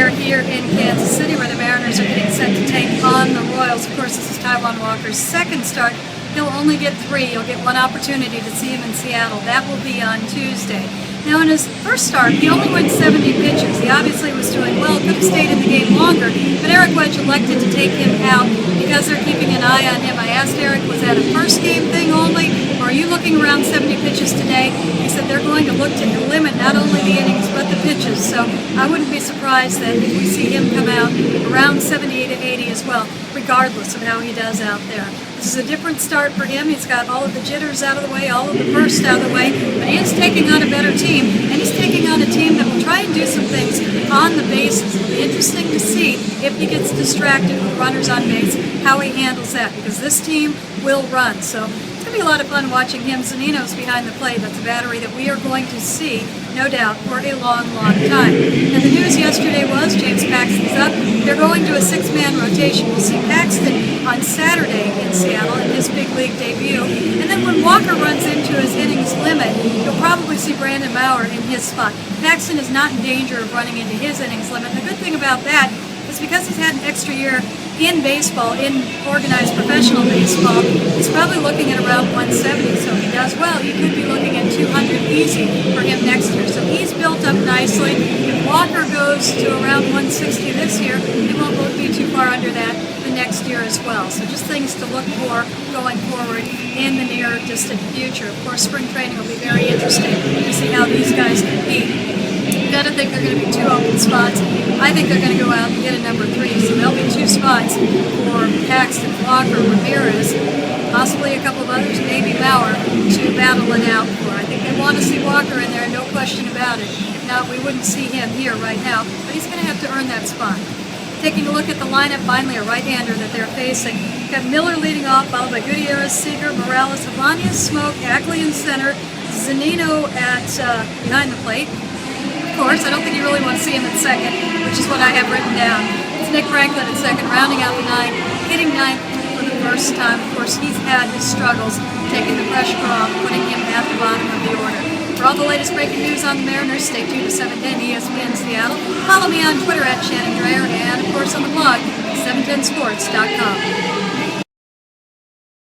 are here in Kansas City, where the Mariners are getting set to take on the Royals. Of course, this is Taijuan Walker's second start. He'll only get 3. You'll get one opportunity to see him in Seattle. That will be on Tuesday. Now, in his first start, he only went 70 pitches. He obviously was doing well, could have stayed in the game longer, but Eric Wedge elected to take him out because they're keeping an eye on him. I asked Eric, was that a first game thing only, or are you looking around 70 pitches today? He said they're going to look to limit not only the innings, but the pitches. So I wouldn't be surprised that if we see him come out around 70 to 80 as well, regardless of how he does out there. This is a different start for him. He's got all of the jitters out of the way, all of the burst out of the way, but he is taking on a better team, and he's taking on a team that will try and do some things on the bases. It'll be interesting to see if he gets distracted with runners on base, how he handles that, because this team will run. So it's going to be a lot of fun watching him. Zunino's behind the plate. That's a battery that we are going to see, no doubt, for a long, long time. And the news yesterday was James Paxton's up. They're going to a 6-man rotation. We'll see Paxton on Saturday in Seattle in his big league debut. And then when Walker runs into his innings limit, you'll probably see Brandon Maurer in his spot. Paxton is not in danger of running into his innings limit. And the good thing about that is because he's had an extra year in baseball, in organized professional baseball, he's probably looking at around 170. So if he does well, you could be looking at 200 easy for him next year. So he's built up nicely. If Walker goes to around 160 this year, he won't be too far under that the next year as well. So just things to look for going forward in the near distant future. Of course, spring training will be very interesting to see how these guys compete. You gotta think they're going to be 2 open spots. I think they're going to go out and get a number 3, so there'll be 2 spots for Paxton, Walker, Ramirez, possibly a couple of others, maybe Maurer, to battle it out for. I think they want to see Walker in there, no question about it. If not, we wouldn't see him here right now, but he's going to have to earn that spot. Taking a look at the lineup, finally a right-hander that they're facing. We've got Miller leading off, followed by Gutierrez, Seager, Morales, Ibanez, Smoke, Ackley in center, Zunino at behind the plate. Of course, I don't think you really want to see him at second, which is what I have written down. It's Nick Franklin at second, rounding out the 9, hitting 9th for the first time. Of course, he's had his struggles, taking the pressure off, putting him at the bottom of the order. For all the latest breaking news on the Mariners, stay tuned to 710 ESPN Seattle. Follow me on Twitter at Shannon Drayer, and of course on the blog, 710sports.com.